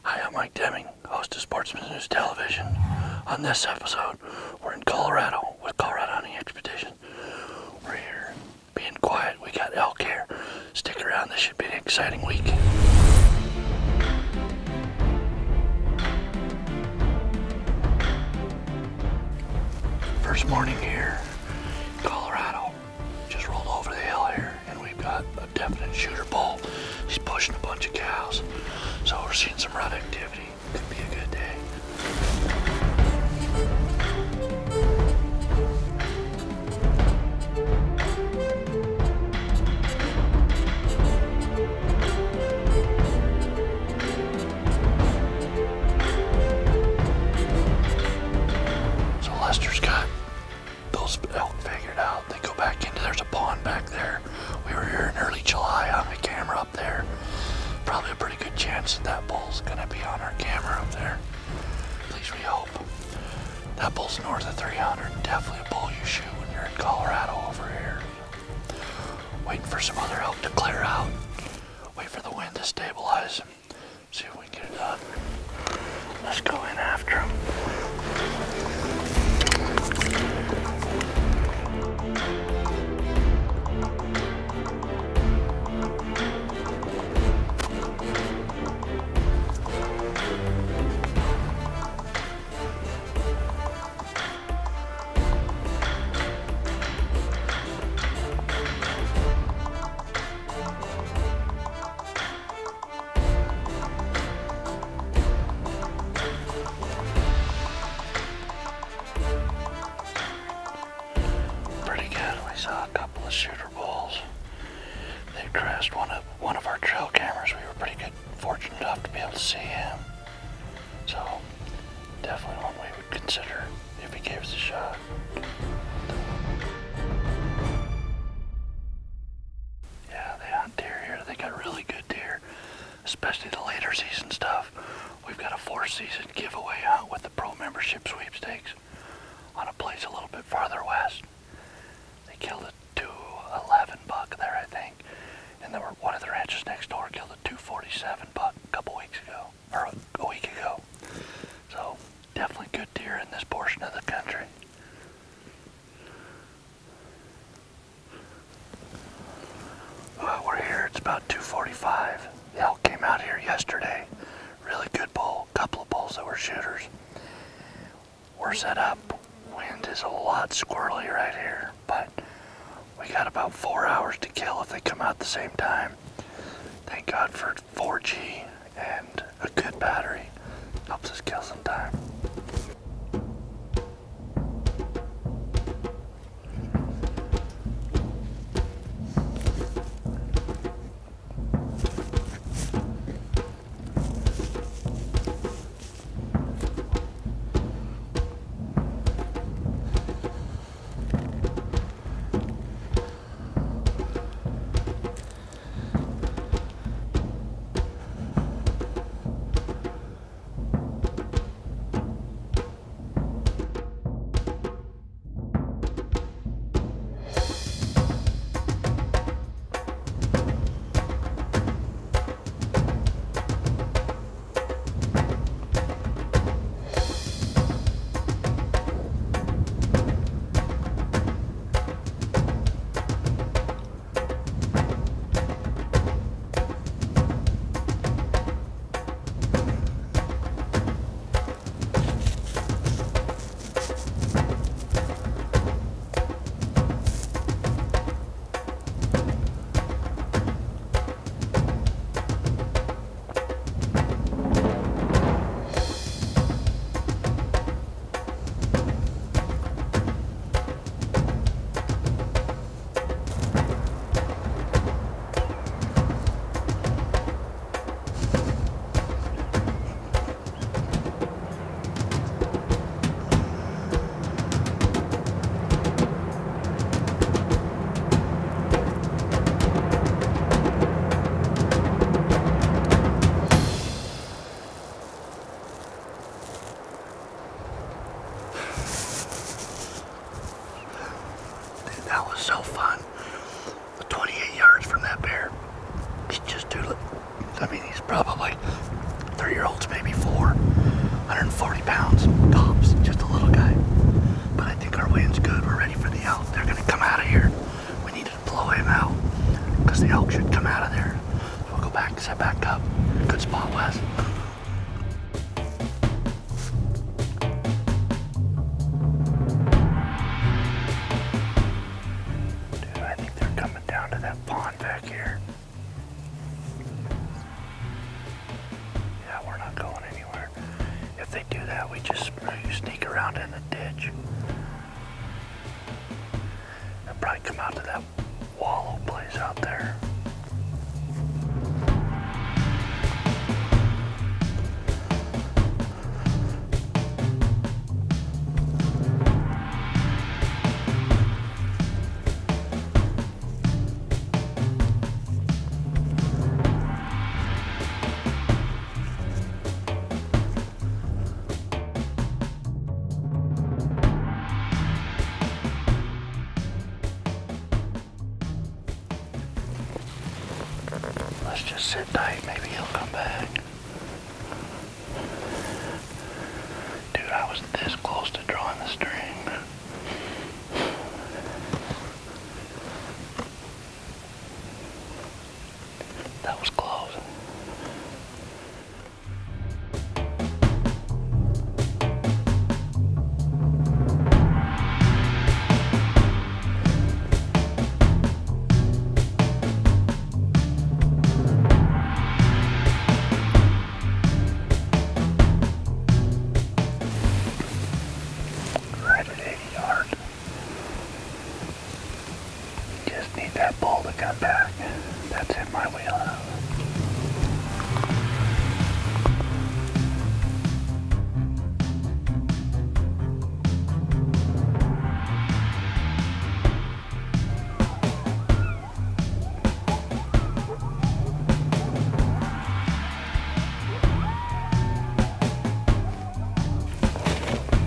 Hi, I'm Mike Deming, host of Sportsmans News Television. On this episode, we're in Colorado with Colorado Hunting Expedition. We're here being quiet. We got elk here. Stick around. This should be an exciting week. First morning here, Colorado. Just rolled over the hill here, and we've got a definite shooter bull. He's pushing a bunch of cows. So we're seeing some rut activity. Could be a good day. So Lester's got those elk figured out. They go back into, there's a pond back there. We were here in early July on the camera up there. Probably a pretty good chance that bull's gonna be on our camera up there. At least we hope. That bull's north of 300. Definitely a bull you shoot when you're in Colorado over here. Waiting for some other elk to clear out. Wait for the wind to stabilize. See if we can get it done. Let's go in after him. Saw a couple of shooter bulls. They crashed one of our trail cameras. We were pretty fortunate enough to be able to see him. So definitely one we would consider if he gave us a shot. Yeah, they hunt deer here. They got really good deer, especially the later season stuff. We've got a 4th season giveaway hunt with the pro membership sweepstakes on a place a little bit farther west. Killed a 211 buck there, I think, and there were one of the ranches next door killed a 247 buck a couple weeks ago, or a week ago. So definitely good deer in this portion of the country. We're here. It's about 2:45. The elk came out here yesterday. Really good bull. Couple of bulls that were shooters. We're set up. Wind is a lot squirrely right here, but we got about 4 hours to kill if they come out at the same time. Thank God for 4G and a good battery. Helps us kill some time. because the elk should come out of there. So we'll go back, set back up. Good spot, Wes. Dude, I think they're coming down to that pond back here. Yeah, we're not going anywhere. If they do that, we just sneak around in the ditch. They'll probably come out to that wallow place out there. Let's just sit tight, maybe he'll come back. Dude, I was this close to drawing the string. That was close. Right at 80 yards. Just need that bull to come back. That's in my wheelhouse.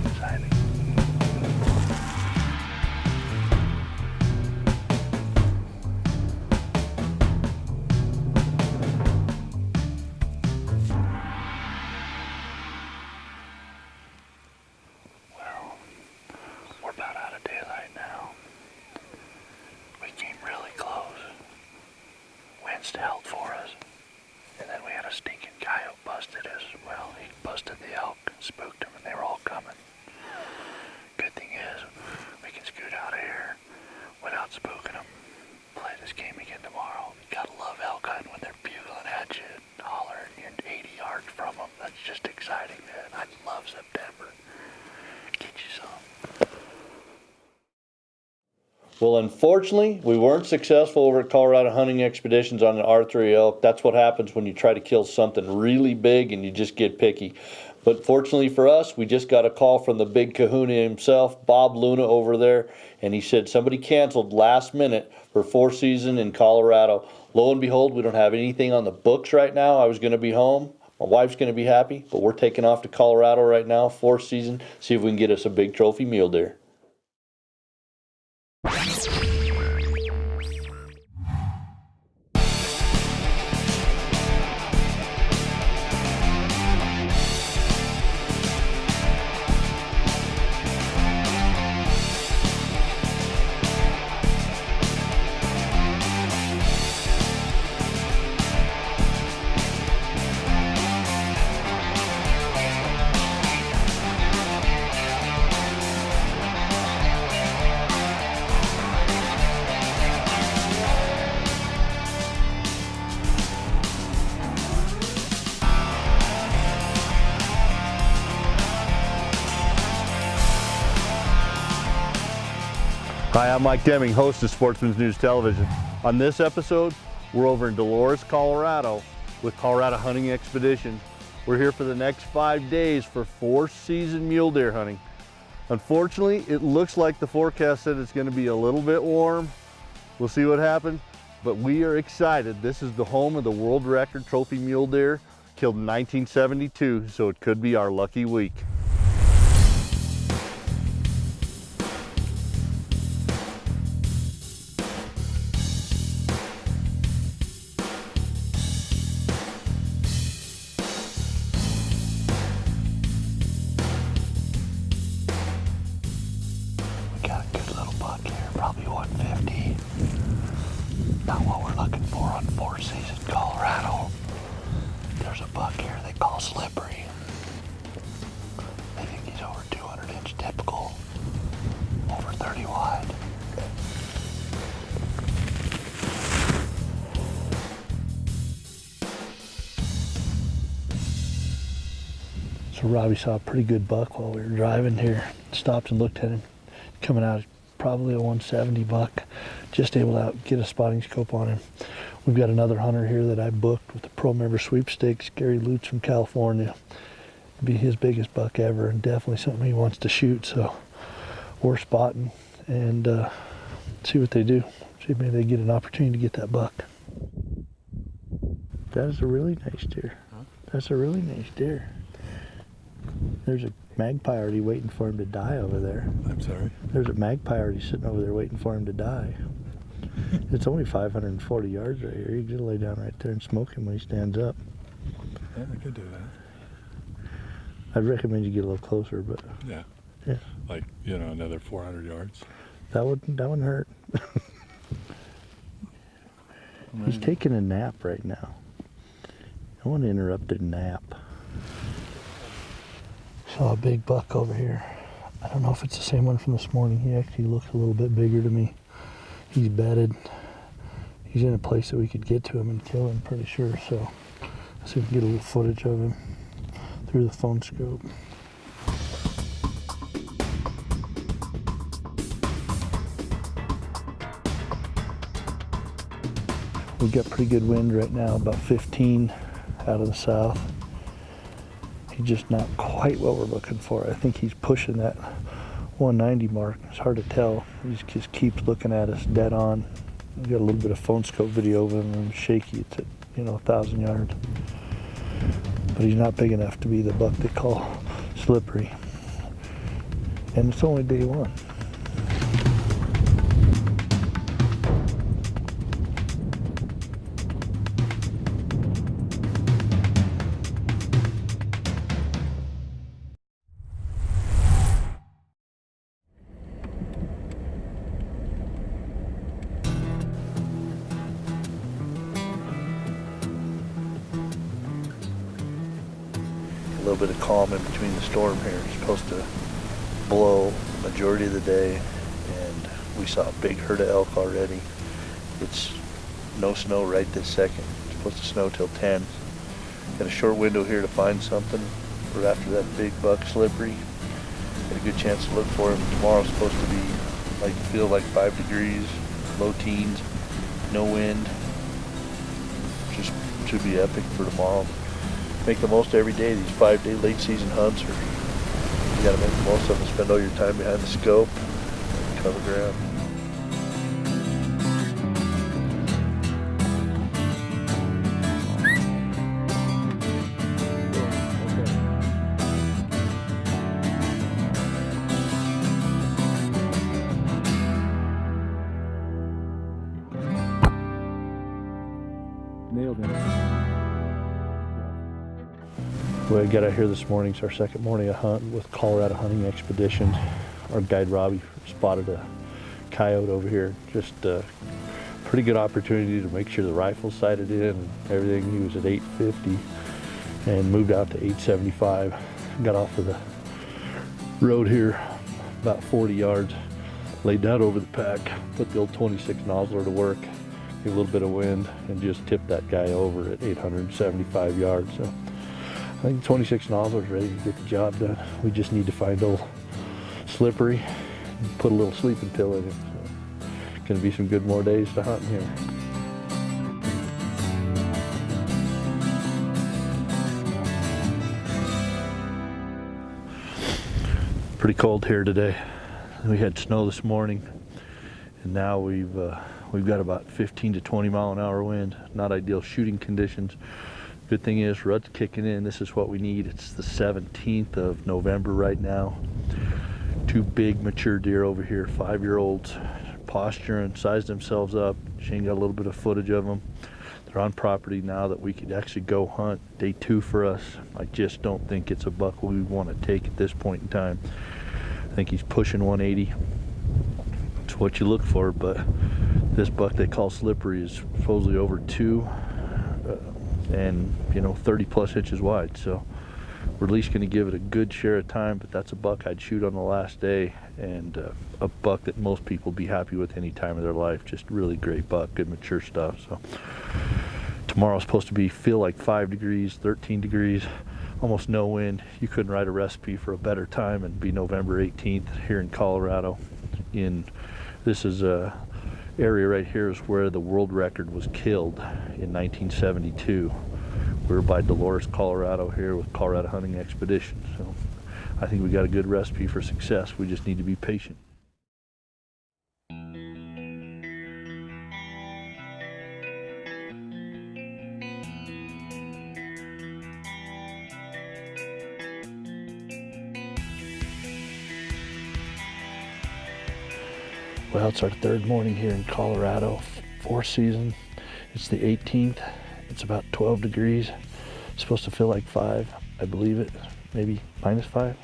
Exciting. Well, we're about out of daylight now. We came really close. Winds held for us. And then we had a stinking coyote busted us. Well, he busted the elk and spooked them, and they were all coming. Good thing is, we can scoot out of here without spooking them. Play this game again tomorrow. You gotta love elk hunting when they're bugling at you and hollering. You're 80 yards from them. That's just exciting, man. I love September. Get you some. Well, unfortunately, we weren't successful over at Colorado Hunting Expeditions on the R3 elk. That's what happens when you try to kill something really big and you just get picky. But fortunately for us, we just got a call from the big kahuna himself, Bob Luna over there, and he said somebody canceled last minute for four season in Colorado. Lo and behold, we don't have anything on the books right now. I was going to be home. My wife's going to be happy, but we're taking off to Colorado right now, fourth season, see if we can get us a big trophy mule deer. Hi, I'm Mike Deming, host of Sportsmans News Television. On this episode, we're over in Dolores, Colorado with Colorado Hunting Expeditions. We're here for the next 5 days for four-season mule deer hunting. Unfortunately, it looks like the forecast said it's going to be a little bit warm. We'll see what happens, but we are excited. This is the home of the world record trophy mule deer, killed in 1972, so it could be our lucky week. Got a good little buck here, probably 150. Not what we're looking for on Four Seasons, Colorado. There's a buck here they call slippery. They think he's over 200-inch typical, over 30 wide. So Robbie saw a pretty good buck while we were driving here. Stopped and looked at him. Coming out probably a 170 buck. Just able to get a spotting scope on him. We've got another hunter here that I booked with the Pro Member Sweepstakes, Gary Lutz from California. It'd be his biggest buck ever, and definitely something he wants to shoot. So we're spotting and see what they do. See if maybe they get an opportunity to get that buck. That is a really nice deer. That's a really nice deer. There's a magpie already waiting for him to die over there. I'm sorry? There's a magpie already sitting over there waiting for him to die. It's only 540 yards right here. You can just lay down right there and smoke him when he stands up. Yeah, I could do that. I'd recommend you get a little closer, but Yeah. yeah, Like, you know, another 400 yards. that wouldn't hurt. He's taking a nap right now. I want to interrupt the nap. Saw a big buck over here. I don't know if it's the same one from this morning. He actually looks a little bit bigger to me. He's bedded. He's in a place that we could get to him and kill him, pretty sure. So let's see if we can get a little footage of him through the phone scope. We've got pretty good wind right now, about 15 out of the south. He's just not quite what we're looking for. I think he's pushing that 190 mark. It's hard to tell. He just keeps looking at us dead on. We've got a little bit of phone scope video of him and shaky. It's at, 1,000 yards. But he's not big enough to be the buck they call slippery. And it's only day one. A little bit of calm in between the storm here. It's supposed to blow majority of the day, and we saw a big herd of elk already. It's no snow right this second. It's supposed to snow till 10. Got a short window here to find something. We're after that big buck slippery. Got a good chance to look for him. Tomorrow's supposed to be feel like 5 degrees, low teens, no wind. Just should be epic for tomorrow. Make the most of every day. These 5-day late season hunts, you gotta make the most of them. Spend all your time behind the scope, cover ground. Nailed it. We got out here this morning. It's our second morning of hunt with Colorado Hunting Expeditions. Our guide Robbie spotted a coyote over here. Just a pretty good opportunity to make sure the rifle's sighted in and everything. He was at 850 and moved out to 875. Got off of the road here about 40 yards, laid down over the pack, put the old 26 nozzler to work, gave a little bit of wind, and just tipped that guy over at 875 yards. So I think 26 nozzler's ready to get the job done. We just need to find old slippery and put a little sleeping pill in him. So, gonna be some good more days to hunt here. Pretty cold here today. We had snow this morning, and now we've got about 15 to 20 mile an hour wind. Not ideal shooting conditions. Good thing is rut's kicking in. This is what we need. It's the 17th of November right now. Two big mature deer over here, 5-year-olds, posturing, sized themselves up. Shane got a little bit of footage of them. They're on property now that we could actually go hunt. Day 2 for us. I just don't think it's a buck we want to take at this point in time. I think he's pushing 180. It's what you look for, but This buck they call Slippery is supposedly over 2 and 30 plus inches wide. So we're at least going to give it a good share of time, but that's a buck I'd shoot on the last day, and a buck that most people would be happy with any time of their life. Just really great buck, good mature stuff. So tomorrow's supposed to feel like 5 degrees, 13 degrees, almost no wind. You couldn't write a recipe for a better time and be November 18th here in Colorado. This is a area right here is where the world record was killed in 1972. We're by Dolores, Colorado here with Colorado Hunting Expedition. So I think we got a good recipe for success. We just need to be patient. Well, it's our 3rd morning here in Colorado, 4th season. It's the 18th. It's about 12 degrees. It's supposed to feel like 5, I believe it, maybe -5.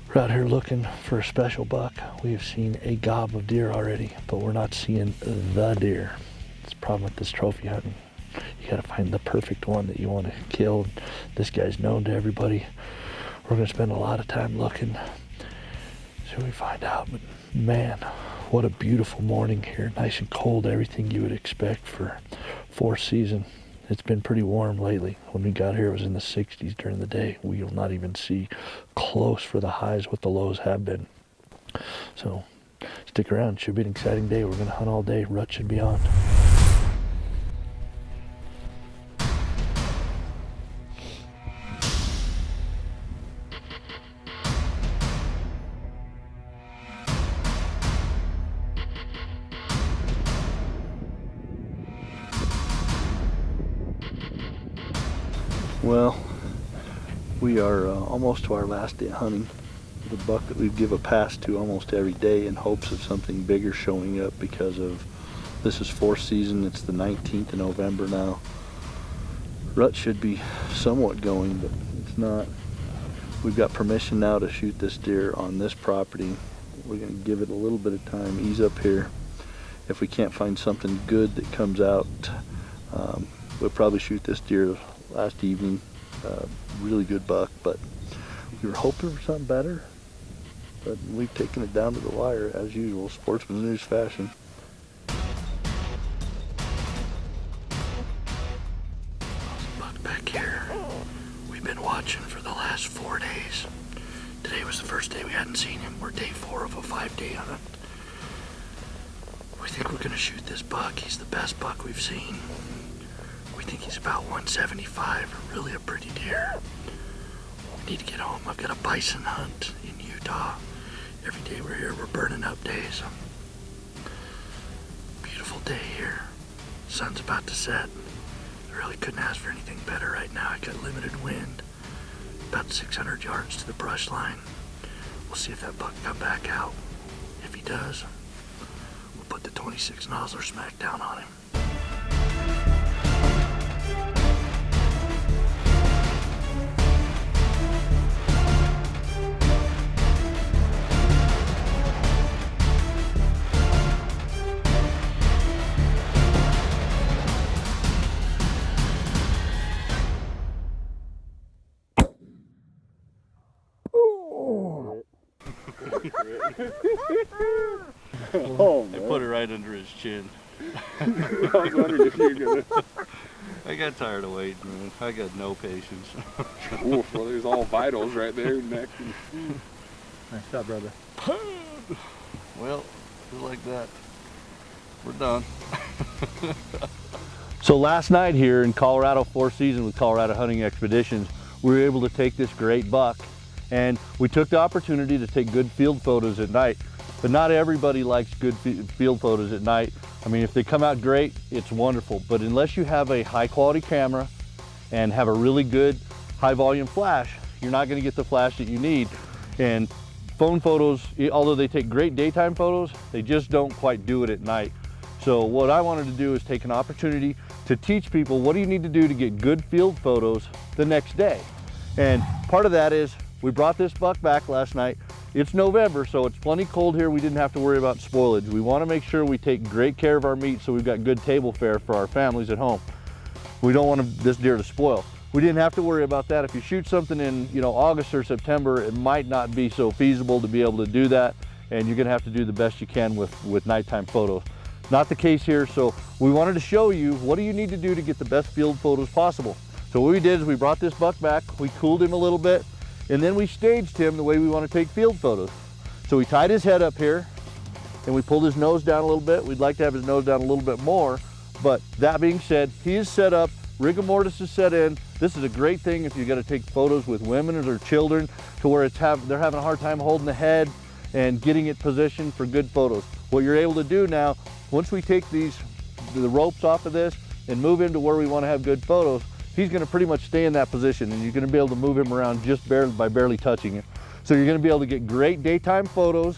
We're out here looking for a special buck. We have seen a gob of deer already, but we're not seeing the deer. It's the problem with this trophy hunting. You gotta find the perfect one that you want to kill. This guy's known to everybody. We're gonna spend a lot of time looking. So we find out, but man, what a beautiful morning here. Nice and cold, everything you would expect for 4th season. It's been pretty warm lately. When we got here, it was in the 60s during the day. We'll not even see close for the highs what the lows have been. So stick around, should be an exciting day. We're gonna hunt all day. Rut should be on. Well, we are almost to our last day of hunting. The buck that we give a pass to almost every day in hopes of something bigger showing up, because of this is 4th season. It's the 19th of November now. Rut should be somewhat going, but it's not. We've got permission now to shoot this deer on this property. We're going to give it a little bit of time, ease up here. If we can't find something good that comes out, we'll probably shoot this deer last evening. Really good buck, but we were hoping for something better, but we've taken it down to the wire as usual, Sportsman's news fashion. Buck back here. We've been watching for the last 4 days. Today was the first day we hadn't seen him. We're day 4 of a 5-day hunt. We think we're gonna shoot this buck. He's the best buck we've seen. We think he's about 175, really a pretty deer. We need to get home. I've got a bison hunt in Utah. Every day we're here, we're burning up days. Beautiful day here. Sun's about to set. I really couldn't ask for anything better right now. I got limited wind, about 600 yards to the brush line. We'll see if that buck come back out. If he does, we'll put the 26 nozzler smack down on him. Oh, I put it right under his chin. I was wondering if you were gonna. I got tired of waiting, man. I got no patience. Oof, well, there's all vitals right there, neck. Nice job, brother. Well, just like that, we're done. So last night here in Colorado, 4th season with Colorado Hunting Expeditions, we were able to take this great buck, and we took the opportunity to take good field photos at night. But not everybody likes good field photos at night. I mean, if they come out great, it's wonderful. But unless you have a high quality camera and have a really good high volume flash, you're not gonna get the flash that you need. And phone photos, although they take great daytime photos, they just don't quite do it at night. So what I wanted to do is take an opportunity to teach people what do you need to do to get good field photos the next day. And part of that is we brought this buck back last night It's November, so it's plenty cold here. We didn't have to worry about spoilage. We want to make sure we take great care of our meat so we've got good table fare for our families at home. We don't want this deer to spoil. We didn't have to worry about that. If you shoot something in, August or September, it might not be so feasible to be able to do that, and you're gonna have to do the best you can with nighttime photos. Not the case here, so we wanted to show you what do you need to do to get the best field photos possible. So what we did is we brought this buck back, we cooled him a little bit, and then we staged him the way we want to take field photos. So we tied his head up here, and we pulled his nose down a little bit. We'd like to have his nose down a little bit more, but that being said, he is set up, rigor mortis is set in. This is a great thing if you're gonna take photos with women or their children to where they're having a hard time holding the head and getting it positioned for good photos. What you're able to do now, once we take the ropes off of this and move him to where we wanna have good photos, he's gonna pretty much stay in that position, and you're gonna be able to move him around just barely touching it. So you're gonna be able to get great daytime photos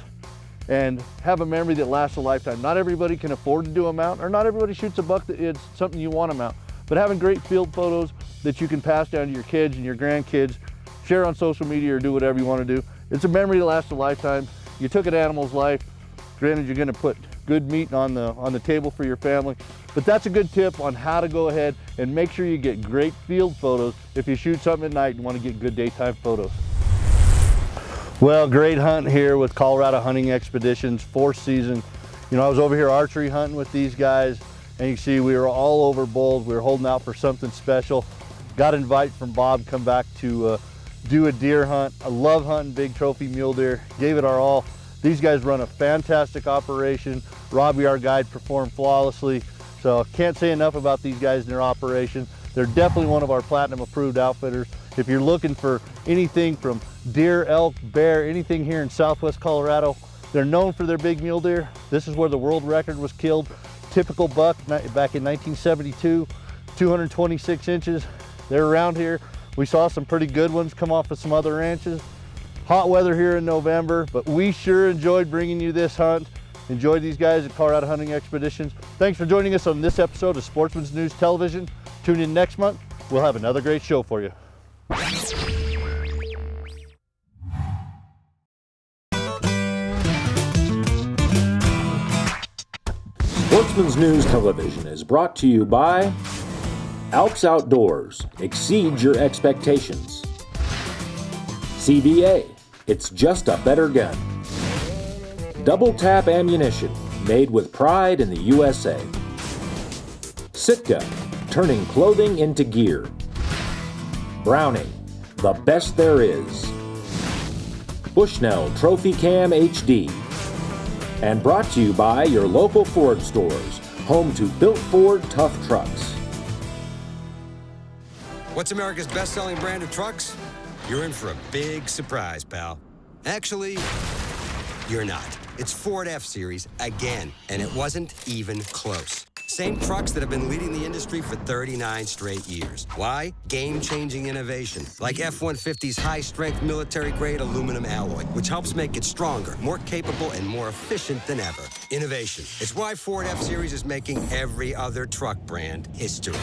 and have a memory that lasts a lifetime. Not everybody can afford to do a mount, or not everybody shoots a buck that it's something you want to mount. But having great field photos that you can pass down to your kids and your grandkids, share on social media or do whatever you want to do, it's a memory that lasts a lifetime. You took an animal's life. Granted, you're gonna put good meat on the table for your family, but that's a good tip on how to go ahead and make sure you get great field photos if you shoot something at night and want to get good daytime photos. Well, great hunt here with Colorado Hunting Expeditions, 4th season. I was over here archery hunting with these guys, and you can see we were all over bulls. We were holding out for something special. Got an invite from Bob to come back to do a deer hunt. I love hunting big trophy mule deer. Gave it our all. These guys run a fantastic operation. Robbie, our guide, performed flawlessly. So can't say enough about these guys and their operation. They're definitely one of our platinum approved outfitters. If you're looking for anything from deer, elk, bear, anything here in Southwest Colorado, they're known for their big mule deer. This is where the world record was killed. Typical buck back in 1972, 226 inches. They're around here. We saw some pretty good ones come off of some other ranches. Hot weather here in November, but we sure enjoyed bringing you this hunt. Enjoyed these guys at Colorado Hunting Expeditions. Thanks for joining us on this episode of Sportsman's News Television. Tune in next month. We'll have another great show for you. Sportsman's News Television is brought to you by Alps Outdoors. Exceed your expectations. CBA. It's just a better gun. Double Tap Ammunition. Made with pride in the USA. Sitka. Turning clothing into gear. Browning. The best there is. Bushnell Trophy Cam HD. And brought to you by your local Ford stores, home to built Ford tough trucks. What's America's best-selling brand of trucks? You're in for a big surprise, pal. Actually, you're not. It's Ford F-Series again, and it wasn't even close. Same trucks that have been leading the industry for 39 straight years. Why? Game-changing innovation, like F-150's high-strength military-grade aluminum alloy, which helps make it stronger, more capable, and more efficient than ever. Innovation. It's why Ford F-Series is making every other truck brand history.